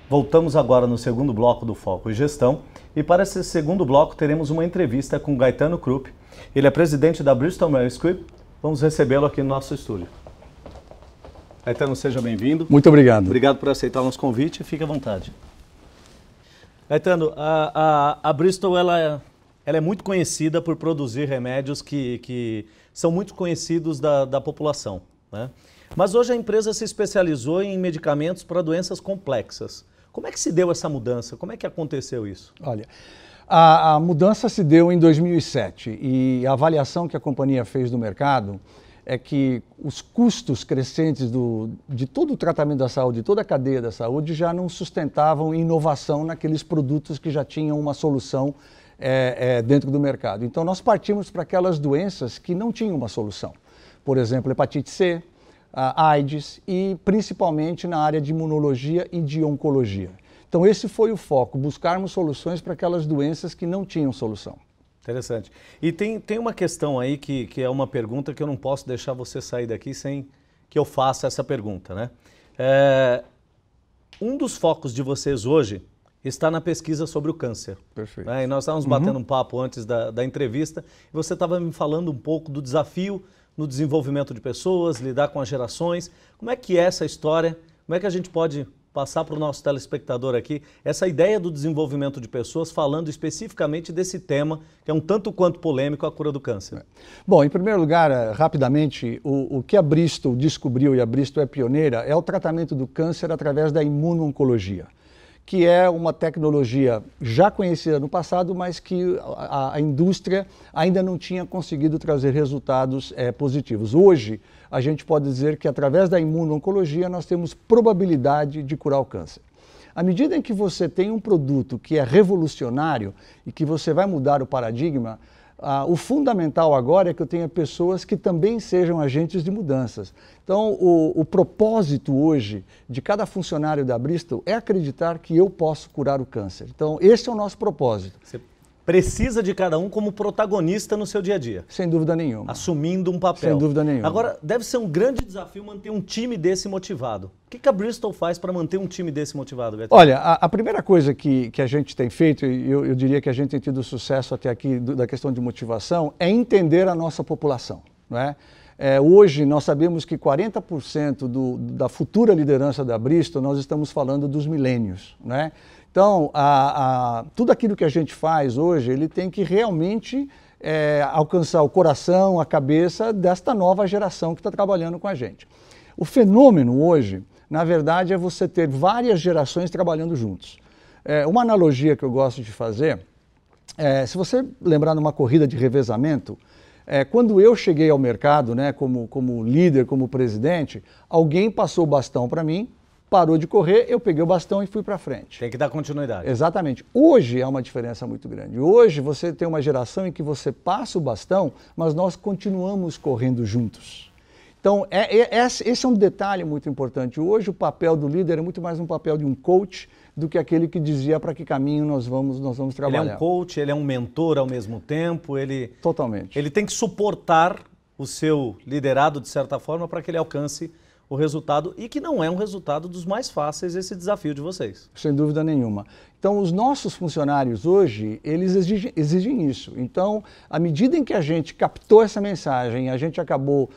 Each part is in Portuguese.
Voltamos agora no segundo bloco do Foco e Gestão e para esse segundo bloco teremos uma entrevista com Gaetano Krupp. Ele é presidente da Bristol Myers Squibb. Vamos recebê-lo aqui no nosso estúdio. Gaetano, seja bem-vindo. Muito obrigado. Obrigado por aceitar o nosso convite e fique à vontade. Gaetano, a Bristol ela é muito conhecida por produzir remédios que são muito conhecidos da população, né? Mas hoje a empresa se especializou em medicamentos para doenças complexas. Como é que se deu essa mudança? Como é que aconteceu isso? Olha, a mudança se deu em 2007 e a avaliação que a companhia fez do mercado é que os custos crescentes de todo o tratamento da saúde, toda a cadeia da saúde, já não sustentavam inovação naqueles produtos que já tinham uma solução dentro do mercado. Então nós partimos para aquelas doenças que não tinham uma solução. Por exemplo, hepatite C, a AIDS e principalmente na área de imunologia e de oncologia. Então esse foi o foco, buscarmos soluções para aquelas doenças que não tinham solução. Interessante. E tem uma questão aí que é uma pergunta que eu não posso deixar você sair daqui sem que eu faça essa pergunta, né? Um dos focos de vocês hoje está na pesquisa sobre o câncer. Perfeito. Né? E nós estávamos batendo um papo antes da entrevista e você estava me falando um pouco do desafio no desenvolvimento de pessoas, lidar com as gerações. Como é que é essa história? Como é que a gente pode passar para o nosso telespectador aqui essa ideia do desenvolvimento de pessoas, falando especificamente desse tema, que é um tanto quanto polêmico, a cura do câncer? Bom, em primeiro lugar, rapidamente, o que a Bristol descobriu, e a Bristol é pioneira, é o tratamento do câncer através da imuno-oncologia, que é uma tecnologia já conhecida no passado, mas que a indústria ainda não tinha conseguido trazer resultados positivos. Hoje, a gente pode dizer que através da imuno-oncologia nós temos probabilidade de curar o câncer. À medida em que você tem um produto que é revolucionário e que você vai mudar o paradigma, o fundamental agora é que eu tenha pessoas que também sejam agentes de mudanças. Então, o propósito hoje de cada funcionário da Bristol é acreditar que eu posso curar o câncer. Então, esse é o nosso propósito. Você precisa de cada um como protagonista no seu dia a dia. Sem dúvida nenhuma. Assumindo um papel. Sem dúvida nenhuma. Agora, deve ser um grande desafio manter um time desse motivado. O que a Bristol faz para manter um time desse motivado, Gaetano? Olha, a primeira coisa que a gente tem feito, e eu diria que a gente tem tido sucesso até aqui da questão de motivação, é entender a nossa população, não é? Hoje nós sabemos que 40% da futura liderança da Bristol, nós estamos falando dos milênios, né? Então, tudo aquilo que a gente faz hoje, ele tem que realmente alcançar o coração, a cabeça desta nova geração que está trabalhando com a gente. O fenômeno hoje, na verdade, é você ter várias gerações trabalhando juntos. Uma analogia que eu gosto de fazer, se você lembrar numa corrida de revezamento, quando eu cheguei ao mercado, né, como líder, como presidente, alguém passou o bastão para mim, parou de correr, eu peguei o bastão e fui para frente. Tem que dar continuidade. Exatamente. Hoje é uma diferença muito grande. Hoje você tem uma geração em que você passa o bastão, mas nós continuamos correndo juntos. Então, esse é um detalhe muito importante. Hoje o papel do líder é muito mais um papel de um coach do que aquele que dizia para que caminho nós vamos trabalhar. Ele é um coach, ele é um mentor ao mesmo tempo, Totalmente. Ele tem que suportar o seu liderado, de certa forma, para que ele alcance o resultado, e que não é um resultado dos mais fáceis esse desafio de vocês. Sem dúvida nenhuma. Então, os nossos funcionários hoje, eles exigem isso. Então, à medida em que a gente captou essa mensagem, a gente acabou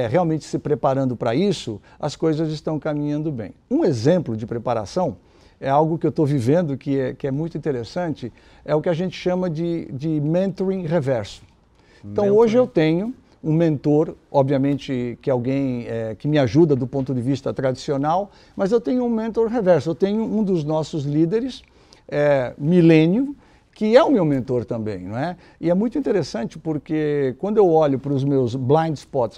realmente se preparando para isso, as coisas estão caminhando bem. Um exemplo de preparação é algo que eu estou vivendo, que é muito interessante, é o que a gente chama de mentoring reverso. Então, hoje eu tenho um mentor, obviamente que é alguém que me ajuda do ponto de vista tradicional, mas eu tenho um mentor reverso, eu tenho um dos nossos líderes, milênio, que é o meu mentor também, não é? E é muito interessante porque quando eu olho para os meus blind spots,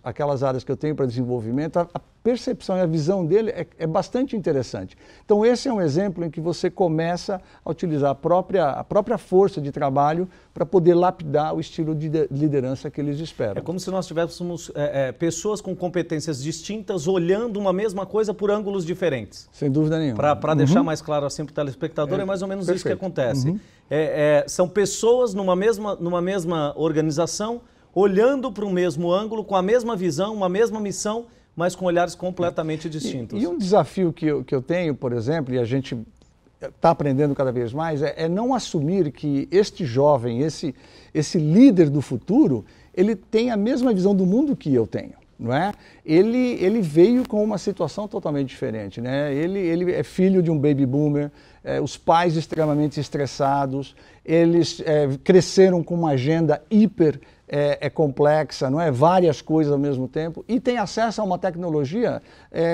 aquelas áreas que eu tenho para desenvolvimento, a percepção e a visão dele é bastante interessante. Então esse é um exemplo em que você começa a utilizar a própria força de trabalho para poder lapidar o estilo de liderança que eles esperam. É como se nós tivéssemos pessoas com competências distintas olhando uma mesma coisa por ângulos diferentes. Sem dúvida nenhuma. Para deixar mais claro assim para o telespectador, é mais ou menos perfeito. Isso que acontece. São pessoas numa mesma organização, olhando para o mesmo ângulo, com a mesma visão, uma mesma missão, mas com olhares completamente distintos. E um desafio que eu tenho, por exemplo, e a gente está aprendendo cada vez mais, é não assumir que este jovem, esse líder do futuro, ele tem a mesma visão do mundo que eu tenho. Não é? Ele veio com uma situação totalmente diferente. Né? Ele é filho de um baby boomer, os pais extremamente estressados, eles cresceram com uma agenda hiper complexa, não é? Várias coisas ao mesmo tempo, e tem acesso a uma tecnologia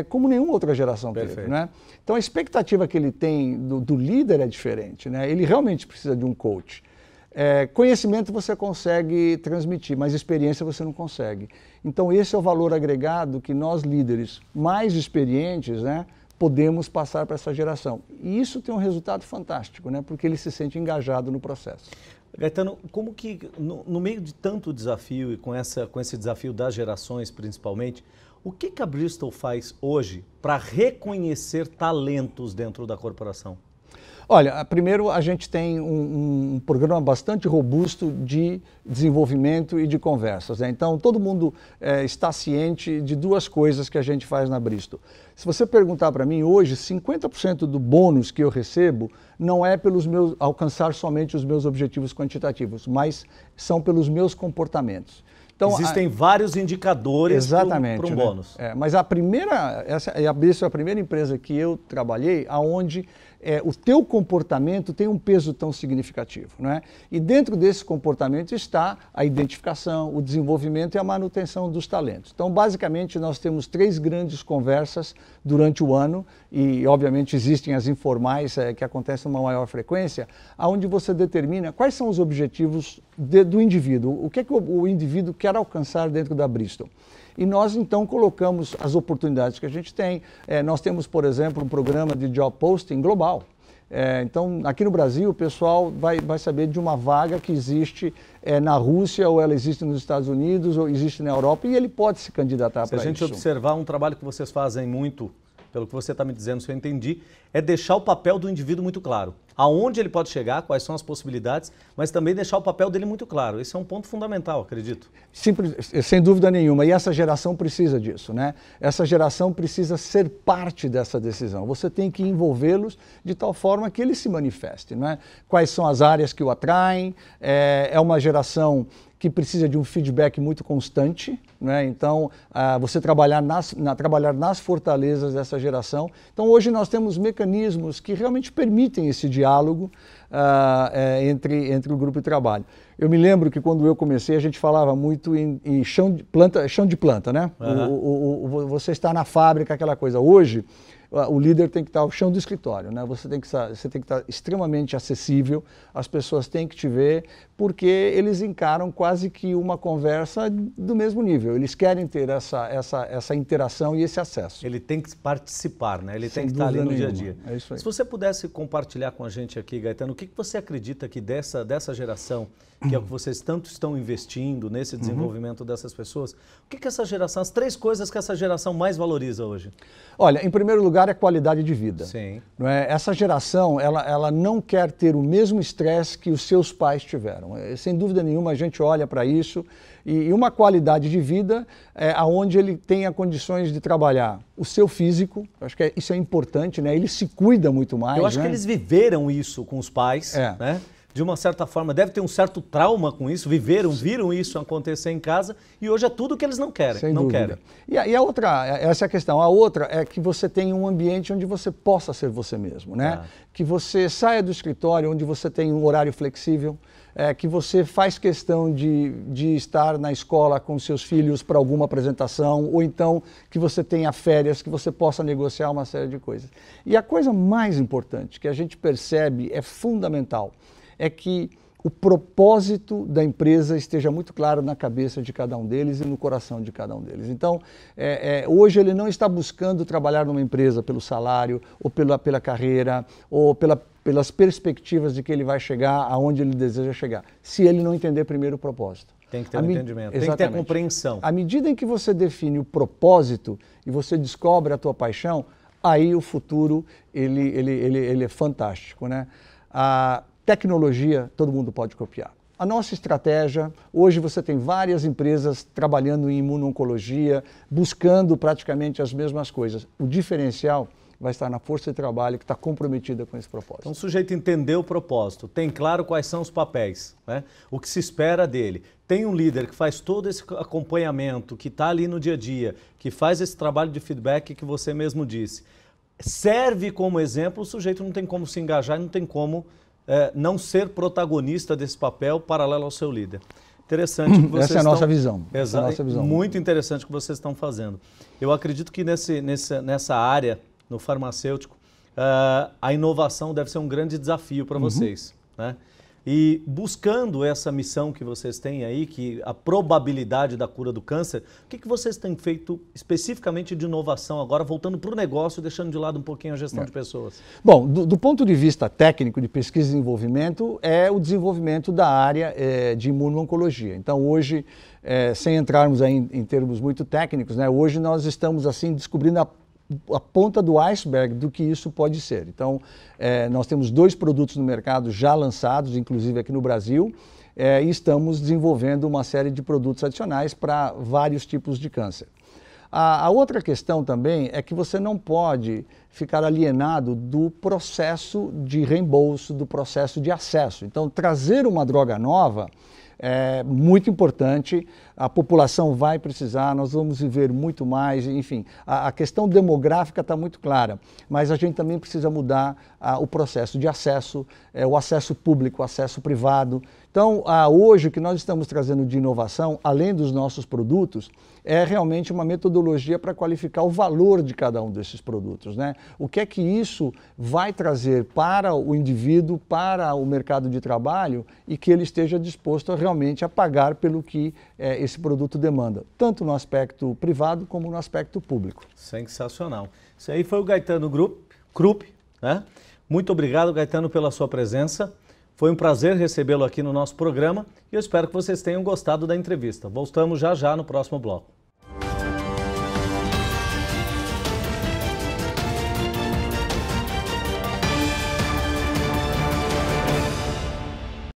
como nenhuma outra geração teve. Né? Então a expectativa que ele tem do líder é diferente. Né? Ele realmente precisa de um coach. Conhecimento você consegue transmitir, mas experiência você não consegue. Então esse é o valor agregado que nós líderes mais experientes, né, podemos passar para essa geração. E isso tem um resultado fantástico, né, porque ele se sente engajado no processo. Gaetano, como que no meio de tanto desafio e com esse desafio das gerações principalmente, o que a Bristol faz hoje para reconhecer talentos dentro da corporação? Olha, primeiro a gente tem um programa bastante robusto de desenvolvimento e de conversas. Né? Então todo mundo está ciente de duas coisas que a gente faz na Bristol. Se você perguntar para mim hoje, 50% do bônus que eu recebo não é pelos meus alcançar somente os meus objetivos quantitativos, mas são pelos meus comportamentos. Então, existem vários indicadores para um bônus. Né? Mas a Bristol é a primeira empresa que eu trabalhei onde o teu comportamento tem um peso tão significativo. Né? E dentro desse comportamento está a identificação, o desenvolvimento e a manutenção dos talentos. Então, basicamente, nós temos 3 grandes conversas durante o ano e, obviamente, existem as informais que acontecem numa maior frequência, onde você determina quais são os objetivos do indivíduo, o que o indivíduo quer alcançar dentro da Bristol. E nós, então, colocamos as oportunidades que a gente tem. Nós temos, por exemplo, um programa de job posting global. Então, aqui no Brasil, o pessoal vai saber de uma vaga que existe na Rússia, ou ela existe nos Estados Unidos, ou existe na Europa, e ele pode se candidatar para isso. Se a gente observar um trabalho que vocês fazem muito, pelo que você está me dizendo, se eu entendi, é deixar o papel do indivíduo muito claro. Aonde ele pode chegar, quais são as possibilidades, mas também deixar o papel dele muito claro. Esse é um ponto fundamental, acredito. Sem dúvida nenhuma. E essa geração precisa disso, né? Essa geração precisa ser parte dessa decisão. Você tem que envolvê-los de tal forma que eles se manifestem, né? Quais são as áreas que o atraem? É uma geração que precisa de um feedback muito constante, né? Então, você trabalhar nas fortalezas dessa geração. Então, hoje nós temos mecanismos que realmente permitem esse diálogo entre o grupo de trabalho. Eu me lembro que quando eu comecei, a gente falava muito em chão de planta, né? Uhum. Você está na fábrica, aquela coisa. Hoje, o líder tem que estar ao chão do escritório, né? Você tem que estar extremamente acessível, as pessoas têm que te ver, porque eles encaram quase que uma conversa do mesmo nível. Eles querem ter essa interação e esse acesso. Ele tem que participar, né? Ele tem que estar ali no dia a dia. É isso aí. Se você pudesse compartilhar com a gente aqui, Gaetano, o que você acredita que dessa geração, que é o que vocês tanto estão investindo nesse desenvolvimento dessas pessoas, o que essa geração, as 3 coisas que essa geração mais valoriza hoje? Olha, em primeiro lugar é qualidade de vida. Sim. Não é? Essa geração, ela não quer ter o mesmo estresse que os seus pais tiveram. Sem dúvida nenhuma, a gente olha para isso e uma qualidade de vida onde ele tenha condições de trabalhar o seu físico. Acho que isso é importante, né? Ele se cuida muito mais. Eu acho que eles viveram isso com os pais, né? De uma certa forma, deve ter um certo trauma com isso, viram isso acontecer em casa e hoje é tudo que eles não querem. Sem dúvida. E a outra, essa é a questão. A outra é que você tenha um ambiente onde você possa ser você mesmo, né? Que você saia do escritório, onde você tem um horário flexível, que você faz questão de estar na escola com seus filhos para alguma apresentação, ou então que você tenha férias, que você possa negociar uma série de coisas. E a coisa mais importante que a gente percebe é fundamental, é que o propósito da empresa esteja muito claro na cabeça de cada um deles e no coração de cada um deles. Então, hoje ele não está buscando trabalhar numa empresa pelo salário, ou pela carreira, ou pelas perspectivas de que ele vai chegar aonde ele deseja chegar, se ele não entender primeiro o propósito. Tem que ter um entendimento, tem que ter a compreensão. À medida em que você define o propósito e você descobre a tua paixão, aí o futuro ele é fantástico, né? A tecnologia todo mundo pode copiar. A nossa estratégia, hoje você tem várias empresas trabalhando em imuno-oncologia, buscando praticamente as mesmas coisas. O diferencial vai estar na força de trabalho que está comprometida com esse propósito. Então o sujeito entendeu o propósito, tem claro quais são os papéis, né? O que se espera dele. Tem um líder que faz todo esse acompanhamento, que está ali no dia a dia, que faz esse trabalho de feedback que você mesmo disse. Serve como exemplo, o sujeito não tem como se engajar, não tem como não ser protagonista desse papel paralelo ao seu líder. Interessante que vocês Essa é a nossa visão. Essa é a nossa visão. Muito interessante o que vocês estão fazendo. Eu acredito que nessa área, no farmacêutico, a inovação deve ser um grande desafio para vocês, né? E buscando essa missão que vocês têm aí, que a probabilidade da cura do câncer, o que vocês têm feito especificamente de inovação agora, voltando para o negócio, deixando de lado um pouquinho a gestão de pessoas? Bom, do ponto de vista técnico de pesquisa e desenvolvimento, é o desenvolvimento da área de imuno-oncologia. Então hoje, sem entrarmos aí em termos muito técnicos, né, hoje nós estamos assim descobrindo a ponta do iceberg do que isso pode ser. Então, nós temos 2 produtos no mercado já lançados, inclusive aqui no Brasil, e estamos desenvolvendo uma série de produtos adicionais para vários tipos de câncer. A outra questão também é que você não pode ficar alienado do processo de reembolso, do processo de acesso. Então, trazer uma droga nova é muito importante, a população vai precisar, nós vamos viver muito mais, enfim, a questão demográfica está muito clara, mas a gente também precisa mudar o processo de acesso, o acesso público, o acesso privado. Então, hoje o que nós estamos trazendo de inovação, além dos nossos produtos, é realmente uma metodologia para qualificar o valor de cada um desses produtos, né? O que é que isso vai trazer para o indivíduo, para o mercado de trabalho e que ele esteja disposto realmente a pagar pelo que esse produto demanda, tanto no aspecto privado como no aspecto público. Sensacional. Isso aí foi o Gaetano Krupp, né? Muito obrigado, Gaetano, pela sua presença. Foi um prazer recebê-lo aqui no nosso programa e eu espero que vocês tenham gostado da entrevista. Voltamos já no próximo bloco.